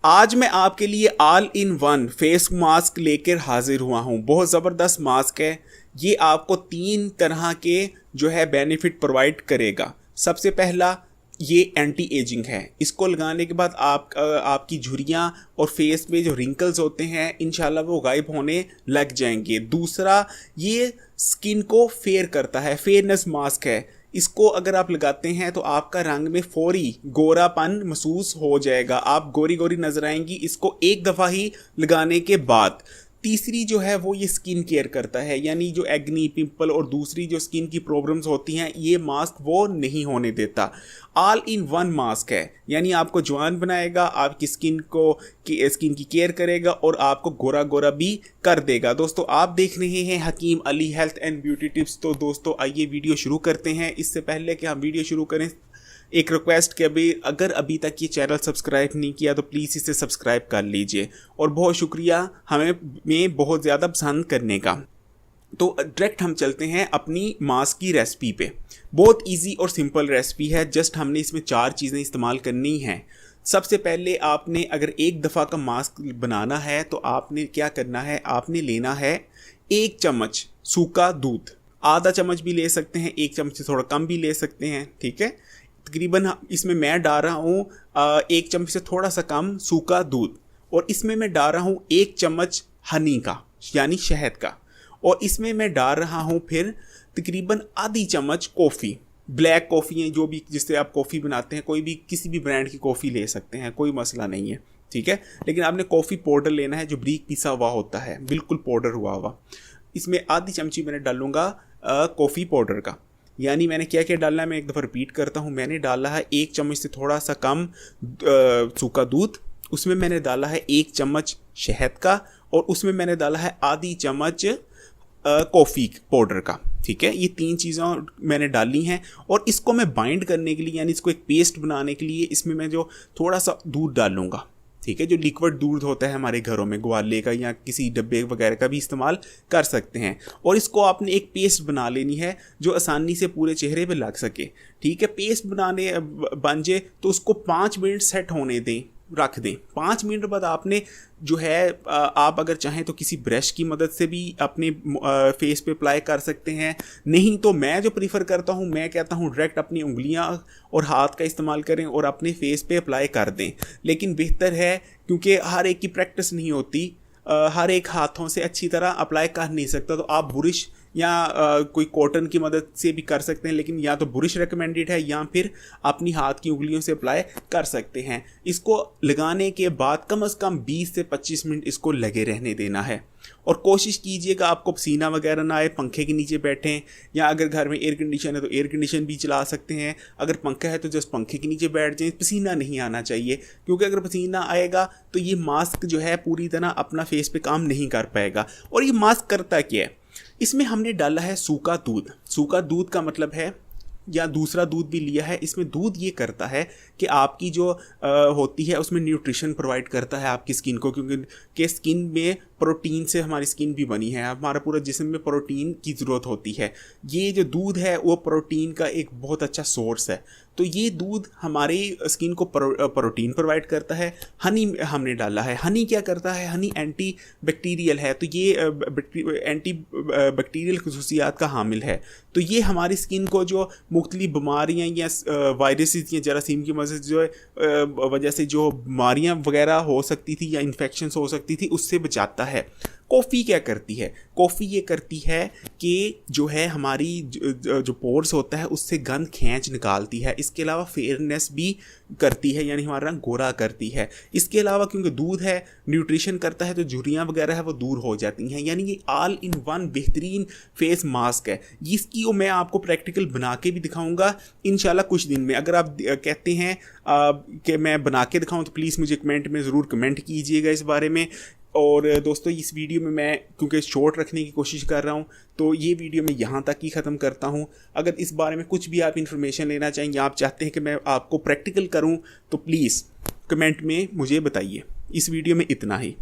आज मैं आपके लिए all in one face mask लेकर हाजिर हुआ हूँ। बहुत ज़बरदस्त मास्क है। ये आपको 3 तरह के जो है बेनिफिट प्रोवाइड करेगा। सबसे पहला, ये एंटी एजिंग है। इसको लगाने के बाद आपकी झुर्रियाँ और फेस पे जो रिंकल्स होते हैं इंशाल्लाह वो गायब होने लग जाएंगे। दूसरा, ये स्किन को फेयर करता है, फेयरनेस मास्क है। इसको अगर आप लगाते हैं तो आपका रंग में फौरी गोरापन महसूस हो जाएगा, आप गोरी गोरी नजर आएंगी इसको एक दफ़ा ही लगाने के बाद। तीसरी जो है वो ये स्किन केयर करता है, यानी जो एक्नी, पिंपल और दूसरी जो स्किन की प्रॉब्लम्स होती हैं ये मास्क वो नहीं होने देता। ऑल इन वन मास्क है, यानी आपको जवान बनाएगा, आपकी स्किन की केयर करेगा और आपको गोरा गोरा भी कर देगा। दोस्तों, आप देख रहे हैं Hakim Ali health and beauty tips. तो दोस्तों आइए वीडियो शुरू करते हैं। इससे पहले कि हम वीडियो शुरू करें, एक रिक्वेस्ट कि अगर अभी तक ये चैनल सब्सक्राइब नहीं किया तो प्लीज़ इसे सब्सक्राइब कर लीजिए। और बहुत शुक्रिया हमें बहुत ज़्यादा पसंद करने का। तो डायरेक्ट हम चलते हैं अपनी मास्क की रेसिपी पे। बहुत इजी और सिंपल रेसिपी है। जस्ट हमने इसमें 4 चीज़ें इस्तेमाल करनी हैं। सबसे पहले आपने अगर एक दफ़ा का मास्क बनाना है तो आपने क्या करना है, आपने लेना है 1 चम्मच सूखा दूध। आधा चम्मच भी ले सकते हैं, 1 चम्मच से थोड़ा कम भी ले सकते हैं, ठीक है। तकरीबन इसमें मैं डाल रहा हूँ 1 चम्मच से थोड़ा सा कम सूखा दूध, और इसमें मैं डाल रहा हूँ 1 चम्मच हनी का यानी शहद का, और इसमें मैं डाल रहा हूँ फिर तकरीबन आधी चम्मच कॉफ़ी। ब्लैक कॉफ़ी है जो भी जिससे आप कॉफ़ी बनाते हैं, कोई भी किसी भी ब्रांड की कॉफ़ी ले सकते हैं, कोई मसला नहीं है, ठीक है। लेकिन आपने कॉफ़ी पाउडर लेना है जो बारीक पिसा हुआ होता है, बिल्कुल पाउडर हुआ। इसमें आधी चमची मैंने डालूंगा कॉफ़ी पाउडर का। यानी मैंने क्या क्या डालना है, मैं एक दफ़ा रिपीट करता हूँ। मैंने डाला है 1 चम्मच से थोड़ा सा कम सूखा दूध, उसमें मैंने डाला है 1 चम्मच शहद का, और उसमें मैंने डाला है आधी चम्मच कॉफ़ी पाउडर का, ठीक है। ये 3 चीज़ें मैंने डाली हैं, और इसको मैं बाइंड करने के लिए यानी इसको एक पेस्ट बनाने के लिए इसमें मैं जो थोड़ा सा दूध डालूंगा, ठीक है। जो लिक्विड दूध होता है हमारे घरों में, ग्वाले का या किसी डब्बे वगैरह का भी इस्तेमाल कर सकते हैं। और इसको आपने एक पेस्ट बना लेनी है जो आसानी से पूरे चेहरे पे लग सके, ठीक है। पेस्ट बन जाए तो उसको 5 मिनट सेट होने दें, रख दें। 5 मिनट बाद आपने जो है आप अगर चाहें तो किसी ब्रश की मदद से भी अपने फेस पे अप्लाई कर सकते हैं। नहीं तो मैं जो प्रीफर करता हूं, मैं कहता हूं डायरेक्ट अपनी उंगलियां और हाथ का इस्तेमाल करें और अपने फेस पे अप्लाई कर दें। लेकिन बेहतर है, क्योंकि हर एक की प्रैक्टिस नहीं होती, हर एक हाथों से अच्छी तरह अप्लाई कर नहीं सकता, तो आप बुरिश या कोई कॉटन की मदद से भी कर सकते हैं। लेकिन या तो बुरिश रिकमेंडेड है या फिर अपनी हाथ की उंगलियों से अप्लाई कर सकते हैं। इसको लगाने के बाद कम से कम 20 से 25 मिनट इसको लगे रहने देना है। और कोशिश कीजिएगा आपको पसीना वगैरह ना आए, पंखे के नीचे बैठें, या अगर घर में एयर कंडीशन है तो एयर कंडीशन भी चला सकते हैं। अगर पंखा है तो जस्ट पंखे के नीचे बैठ जाएं। पसीना नहीं आना चाहिए, क्योंकि अगर पसीना आएगा तो ये मास्क जो है पूरी तरह अपना फेस पे काम नहीं कर पाएगा। और ये मास्क करता क्या है, इसमें हमने डाला है सूखा दूध। सूखा दूध का मतलब है, या दूसरा दूध भी लिया है, इसमें दूध ये करता है कि आपकी जो होती है उसमें न्यूट्रिशन प्रोवाइड करता है आपकी स्किन को, क्योंकि स्किन में प्रोटीन से हमारी स्किन भी बनी है, हमारा पूरा जिस्म में प्रोटीन की ज़रूरत होती है। ये जो दूध है वो प्रोटीन का एक बहुत अच्छा सोर्स है। तो ये दूध हमारी स्किन को प्रोटीन प्रोवाइड करता है। हनी हमने डाला है। हनी क्या करता है, हनी एंटी बैक्टीरियल है, तो ये एंटी बैक्टीरियल खसूसियात का हामिल है। तो ये हमारी स्किन को जो मुख्तलिफ बीमारियाँ या वायरसेस या जरासीम की वजह से जो बीमारियाँ वगैरह हो सकती थी या इन्फेक्शन हो सकती थी उससे बचाता है। कॉफ़ी क्या करती है, कॉफ़ी ये करती है कि जो है हमारी जो पोर्स होता है उससे गंद खींच निकालती है। इसके अलावा फेयरनेस भी करती है, यानी हमारा रंग गोरा करती है। इसके अलावा क्योंकि दूध है, न्यूट्रिशन करता है, तो झुर्रियाँ वगैरह है वो दूर हो जाती हैं। यानी ये ऑल इन वन बेहतरीन फेस मास्क है। इसकी मैं आपको प्रैक्टिकल बना के भी दिखाऊंगा इंशाल्लाह कुछ दिन में। अगर आप कहते हैं कि मैं बना के दिखाऊं तो प्लीज़ मुझे कमेंट में ज़रूर कमेंट कीजिएगा इस बारे में। और दोस्तों, इस वीडियो में मैं क्योंकि शॉर्ट रखने की कोशिश कर रहा हूं, तो ये वीडियो मैं यहाँ तक ही ख़त्म करता हूं। अगर इस बारे में कुछ भी आप इन्फॉर्मेशन लेना चाहें या आप चाहते हैं कि मैं आपको प्रैक्टिकल करूं तो प्लीज़ कमेंट में मुझे बताइए। इस वीडियो में इतना ही।